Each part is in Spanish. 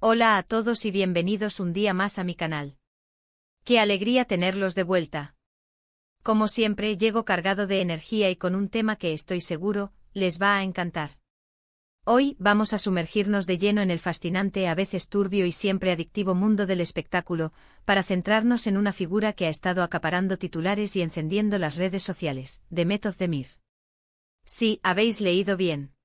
Hola a todos y bienvenidos un día más a mi canal. ¡Qué alegría tenerlos de vuelta! Como siempre, llego cargado de energía y con un tema que estoy seguro les va a encantar. Hoy vamos a sumergirnos de lleno en el fascinante, a veces turbio y siempre adictivo mundo del espectáculo, para centrarnos en una figura que ha estado acaparando titulares y encendiendo las redes sociales, Demet Özdemir. Sí, habéis leído bien.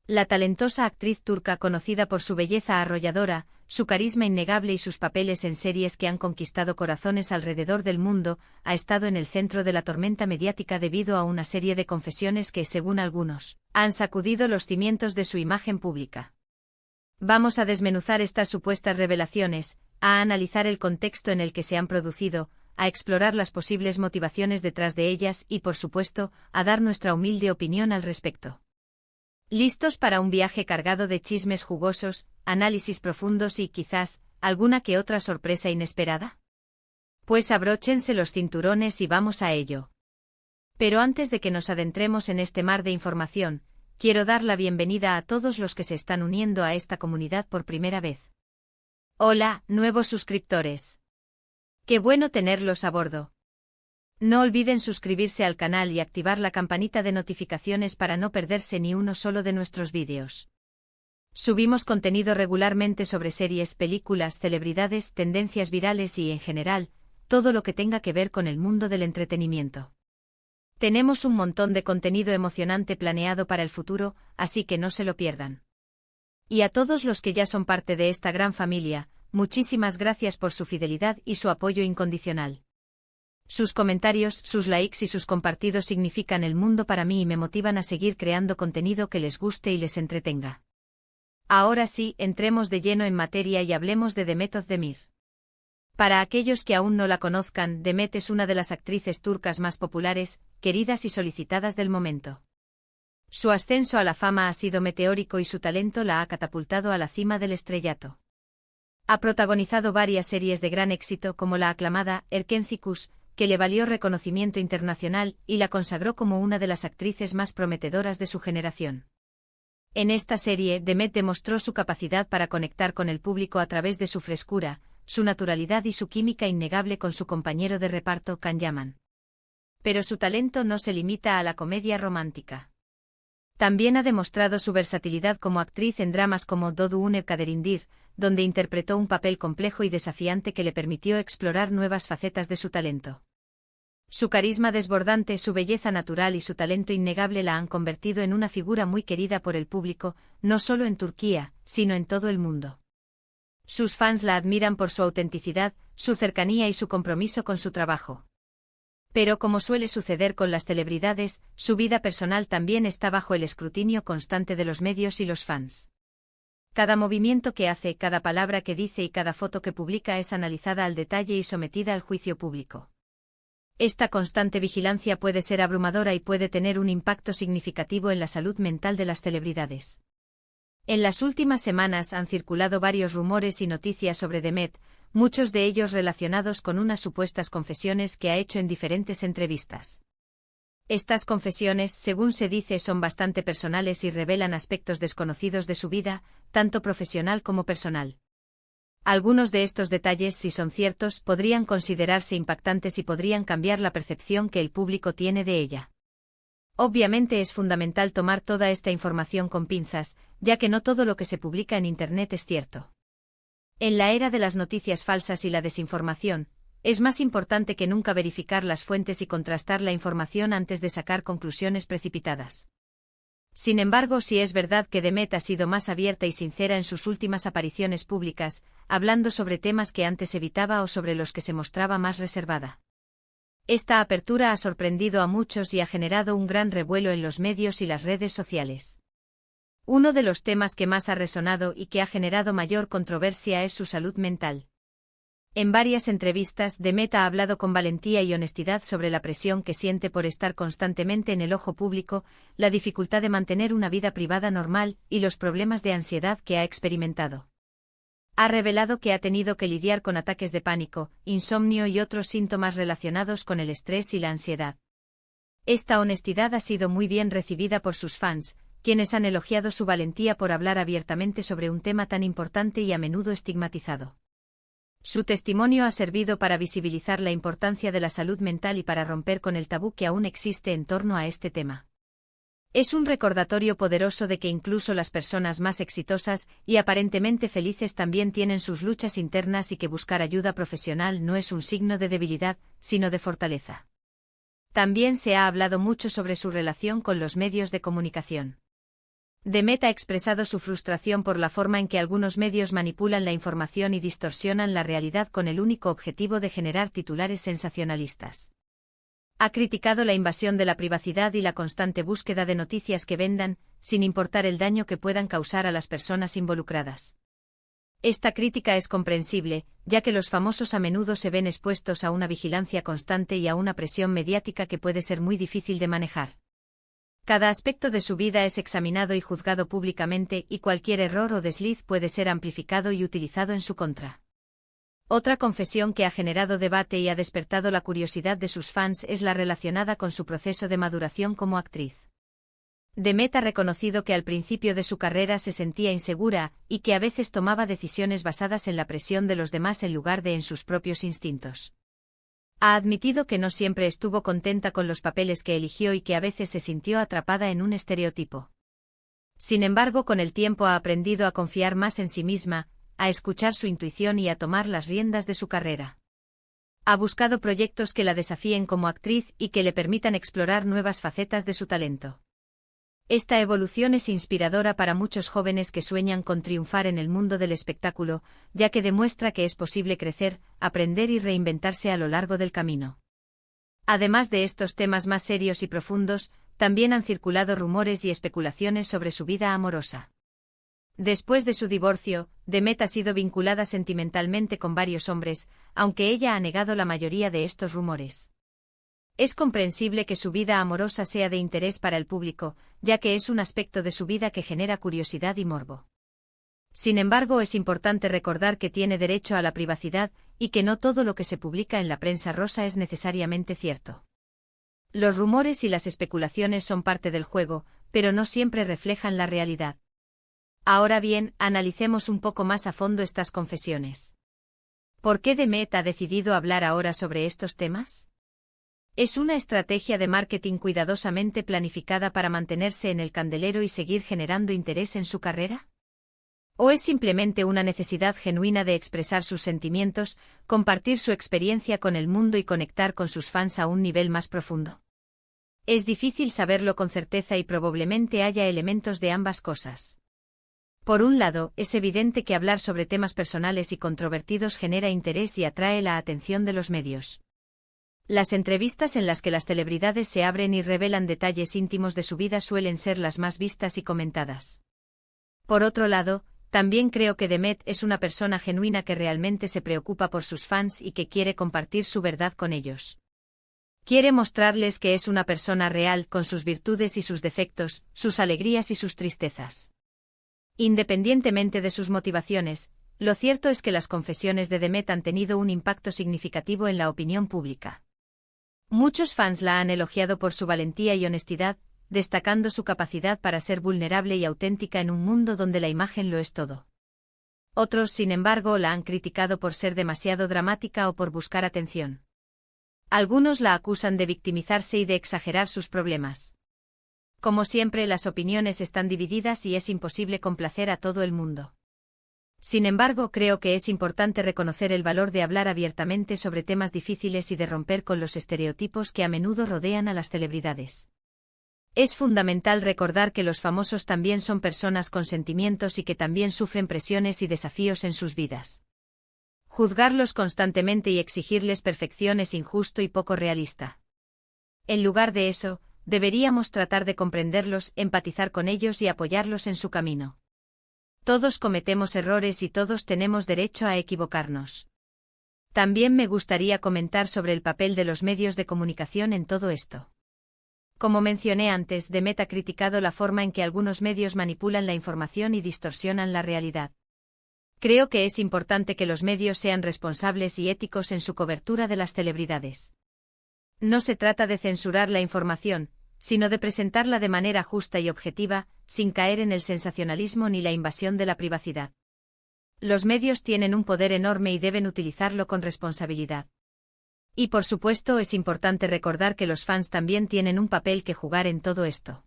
La talentosa actriz turca, conocida por su belleza arrolladora, su carisma innegable y sus papeles en series que han conquistado corazones alrededor del mundo, ha estado en el centro de la tormenta mediática debido a una serie de confesiones que, según algunos, han sacudido los cimientos de su imagen pública. Vamos a desmenuzar estas supuestas revelaciones, a analizar el contexto en el que se han producido, a explorar las posibles motivaciones detrás de ellas y, por supuesto, a dar nuestra humilde opinión al respecto. ¿Listos para un viaje cargado de chismes jugosos, análisis profundos y, quizás, alguna que otra sorpresa inesperada? Pues abróchense los cinturones y vamos a ello. Pero antes de que nos adentremos en este mar de información, quiero dar la bienvenida a todos los que se están uniendo a esta comunidad por primera vez. Hola, nuevos suscriptores. ¡Qué bueno tenerlos a bordo! No olviden suscribirse al canal y activar la campanita de notificaciones para no perderse ni uno solo de nuestros vídeos. Subimos contenido regularmente sobre series, películas, celebridades, tendencias virales y, en general, todo lo que tenga que ver con el mundo del entretenimiento. Tenemos un montón de contenido emocionante planeado para el futuro, así que no se lo pierdan. Y a todos los que ya son parte de esta gran familia, muchísimas gracias por su fidelidad y su apoyo incondicional. Sus comentarios, sus likes y sus compartidos significan el mundo para mí y me motivan a seguir creando contenido que les guste y les entretenga. Ahora sí, entremos de lleno en materia y hablemos de Demet Özdemir. Para aquellos que aún no la conozcan, Demet es una de las actrices turcas más populares, queridas y solicitadas del momento. Su ascenso a la fama ha sido meteórico y su talento la ha catapultado a la cima del estrellato. Ha protagonizado varias series de gran éxito como la aclamada Erkenci Kuş, que le valió reconocimiento internacional y la consagró como una de las actrices más prometedoras de su generación. En esta serie, Demet demostró su capacidad para conectar con el público a través de su frescura, su naturalidad y su química innegable con su compañero de reparto, Can Yaman. Pero su talento no se limita a la comedia romántica. También ha demostrado su versatilidad como actriz en dramas como Doğduğun Kaderindir, donde interpretó un papel complejo y desafiante que le permitió explorar nuevas facetas de su talento. Su carisma desbordante, su belleza natural y su talento innegable la han convertido en una figura muy querida por el público, no solo en Turquía, sino en todo el mundo. Sus fans la admiran por su autenticidad, su cercanía y su compromiso con su trabajo. Pero como suele suceder con las celebridades, su vida personal también está bajo el escrutinio constante de los medios y los fans. Cada movimiento que hace, cada palabra que dice y cada foto que publica es analizada al detalle y sometida al juicio público. Esta constante vigilancia puede ser abrumadora y puede tener un impacto significativo en la salud mental de las celebridades. En las últimas semanas han circulado varios rumores y noticias sobre Demet, muchos de ellos relacionados con unas supuestas confesiones que ha hecho en diferentes entrevistas. Estas confesiones, según se dice, son bastante personales y revelan aspectos desconocidos de su vida, tanto profesional como personal. Algunos de estos detalles, si son ciertos, podrían considerarse impactantes y podrían cambiar la percepción que el público tiene de ella. Obviamente es fundamental tomar toda esta información con pinzas, ya que no todo lo que se publica en Internet es cierto. En la era de las noticias falsas y la desinformación, es más importante que nunca verificar las fuentes y contrastar la información antes de sacar conclusiones precipitadas. Sin embargo, si es verdad que Demet ha sido más abierta y sincera en sus últimas apariciones públicas, hablando sobre temas que antes evitaba o sobre los que se mostraba más reservada. Esta apertura ha sorprendido a muchos y ha generado un gran revuelo en los medios y las redes sociales. Uno de los temas que más ha resonado y que ha generado mayor controversia es su salud mental. En varias entrevistas, Demet ha hablado con valentía y honestidad sobre la presión que siente por estar constantemente en el ojo público, la dificultad de mantener una vida privada normal y los problemas de ansiedad que ha experimentado. Ha revelado que ha tenido que lidiar con ataques de pánico, insomnio y otros síntomas relacionados con el estrés y la ansiedad. Esta honestidad ha sido muy bien recibida por sus fans, quienes han elogiado su valentía por hablar abiertamente sobre un tema tan importante y a menudo estigmatizado. Su testimonio ha servido para visibilizar la importancia de la salud mental y para romper con el tabú que aún existe en torno a este tema. Es un recordatorio poderoso de que incluso las personas más exitosas y aparentemente felices también tienen sus luchas internas y que buscar ayuda profesional no es un signo de debilidad, sino de fortaleza. También se ha hablado mucho sobre su relación con los medios de comunicación. Demet ha expresado su frustración por la forma en que algunos medios manipulan la información y distorsionan la realidad con el único objetivo de generar titulares sensacionalistas. Ha criticado la invasión de la privacidad y la constante búsqueda de noticias que vendan, sin importar el daño que puedan causar a las personas involucradas. Esta crítica es comprensible, ya que los famosos a menudo se ven expuestos a una vigilancia constante y a una presión mediática que puede ser muy difícil de manejar. Cada aspecto de su vida es examinado y juzgado públicamente y cualquier error o desliz puede ser amplificado y utilizado en su contra. Otra confesión que ha generado debate y ha despertado la curiosidad de sus fans es la relacionada con su proceso de maduración como actriz. Demet ha reconocido que al principio de su carrera se sentía insegura y que a veces tomaba decisiones basadas en la presión de los demás en lugar de en sus propios instintos. Ha admitido que no siempre estuvo contenta con los papeles que eligió y que a veces se sintió atrapada en un estereotipo. Sin embargo, con el tiempo ha aprendido a confiar más en sí misma, a escuchar su intuición y a tomar las riendas de su carrera. Ha buscado proyectos que la desafíen como actriz y que le permitan explorar nuevas facetas de su talento. Esta evolución es inspiradora para muchos jóvenes que sueñan con triunfar en el mundo del espectáculo, ya que demuestra que es posible crecer, aprender y reinventarse a lo largo del camino. Además de estos temas más serios y profundos, también han circulado rumores y especulaciones sobre su vida amorosa. Después de su divorcio, Demet ha sido vinculada sentimentalmente con varios hombres, aunque ella ha negado la mayoría de estos rumores. Es comprensible que su vida amorosa sea de interés para el público, ya que es un aspecto de su vida que genera curiosidad y morbo. Sin embargo, es importante recordar que tiene derecho a la privacidad y que no todo lo que se publica en la prensa rosa es necesariamente cierto. Los rumores y las especulaciones son parte del juego, pero no siempre reflejan la realidad. Ahora bien, analicemos un poco más a fondo estas confesiones. ¿Por qué Demet ha decidido hablar ahora sobre estos temas? ¿Es una estrategia de marketing cuidadosamente planificada para mantenerse en el candelero y seguir generando interés en su carrera? ¿O es simplemente una necesidad genuina de expresar sus sentimientos, compartir su experiencia con el mundo y conectar con sus fans a un nivel más profundo? Es difícil saberlo con certeza y probablemente haya elementos de ambas cosas. Por un lado, es evidente que hablar sobre temas personales y controvertidos genera interés y atrae la atención de los medios. Las entrevistas en las que las celebridades se abren y revelan detalles íntimos de su vida suelen ser las más vistas y comentadas. Por otro lado, también creo que Demet es una persona genuina que realmente se preocupa por sus fans y que quiere compartir su verdad con ellos. Quiere mostrarles que es una persona real con sus virtudes y sus defectos, sus alegrías y sus tristezas. Independientemente de sus motivaciones, lo cierto es que las confesiones de Demet han tenido un impacto significativo en la opinión pública. Muchos fans la han elogiado por su valentía y honestidad, destacando su capacidad para ser vulnerable y auténtica en un mundo donde la imagen lo es todo. Otros, sin embargo, la han criticado por ser demasiado dramática o por buscar atención. Algunos la acusan de victimizarse y de exagerar sus problemas. Como siempre, las opiniones están divididas y es imposible complacer a todo el mundo. Sin embargo, creo que es importante reconocer el valor de hablar abiertamente sobre temas difíciles y de romper con los estereotipos que a menudo rodean a las celebridades. Es fundamental recordar que los famosos también son personas con sentimientos y que también sufren presiones y desafíos en sus vidas. Juzgarlos constantemente y exigirles perfección es injusto y poco realista. En lugar de eso, deberíamos tratar de comprenderlos, empatizar con ellos y apoyarlos en su camino. Todos cometemos errores y todos tenemos derecho a equivocarnos. También me gustaría comentar sobre el papel de los medios de comunicación en todo esto. Como mencioné antes, Demet ha criticado la forma en que algunos medios manipulan la información y distorsionan la realidad. Creo que es importante que los medios sean responsables y éticos en su cobertura de las celebridades. No se trata de censurar la información, sino de presentarla de manera justa y objetiva, sin caer en el sensacionalismo ni la invasión de la privacidad. Los medios tienen un poder enorme y deben utilizarlo con responsabilidad. Y por supuesto es importante recordar que los fans también tienen un papel que jugar en todo esto.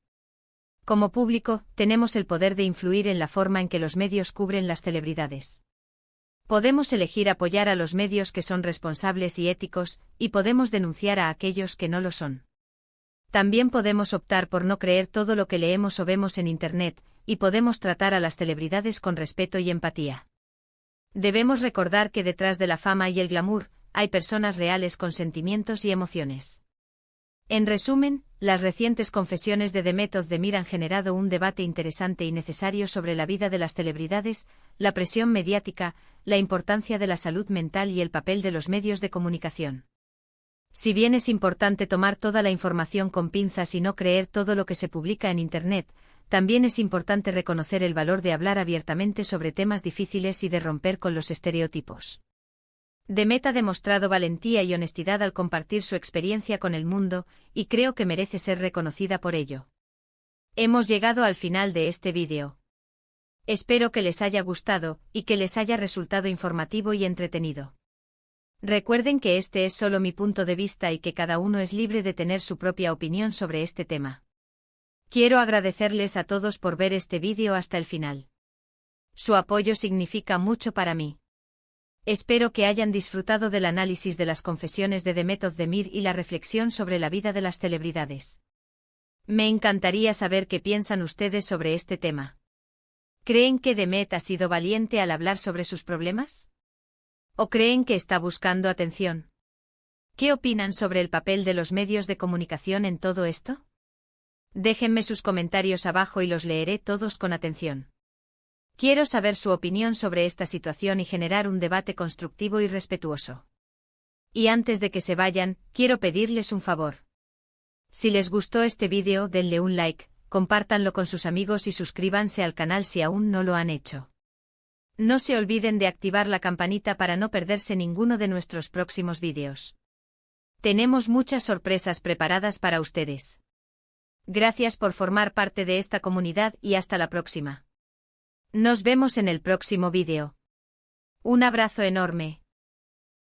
Como público, tenemos el poder de influir en la forma en que los medios cubren las celebridades. Podemos elegir apoyar a los medios que son responsables y éticos, y podemos denunciar a aquellos que no lo son. También podemos optar por no creer todo lo que leemos o vemos en Internet, y podemos tratar a las celebridades con respeto y empatía. Debemos recordar que detrás de la fama y el glamour, hay personas reales con sentimientos y emociones. En resumen, las recientes confesiones de Demet Özdemir han generado un debate interesante y necesario sobre la vida de las celebridades, la presión mediática, la importancia de la salud mental y el papel de los medios de comunicación. Si bien es importante tomar toda la información con pinzas y no creer todo lo que se publica en Internet, también es importante reconocer el valor de hablar abiertamente sobre temas difíciles y de romper con los estereotipos. Demet ha demostrado valentía y honestidad al compartir su experiencia con el mundo, y creo que merece ser reconocida por ello. Hemos llegado al final de este vídeo. Espero que les haya gustado, y que les haya resultado informativo y entretenido. Recuerden que este es solo mi punto de vista y que cada uno es libre de tener su propia opinión sobre este tema. Quiero agradecerles a todos por ver este vídeo hasta el final. Su apoyo significa mucho para mí. Espero que hayan disfrutado del análisis de las confesiones de Demet Özdemir y la reflexión sobre la vida de las celebridades. Me encantaría saber qué piensan ustedes sobre este tema. ¿Creen que Demet ha sido valiente al hablar sobre sus problemas? ¿O creen que está buscando atención? ¿Qué opinan sobre el papel de los medios de comunicación en todo esto? Déjenme sus comentarios abajo y los leeré todos con atención. Quiero saber su opinión sobre esta situación y generar un debate constructivo y respetuoso. Y antes de que se vayan, quiero pedirles un favor. Si les gustó este vídeo, denle un like, compártanlo con sus amigos y suscríbanse al canal si aún no lo han hecho. No se olviden de activar la campanita para no perderse ninguno de nuestros próximos vídeos. Tenemos muchas sorpresas preparadas para ustedes. Gracias por formar parte de esta comunidad y hasta la próxima. Nos vemos en el próximo vídeo. Un abrazo enorme.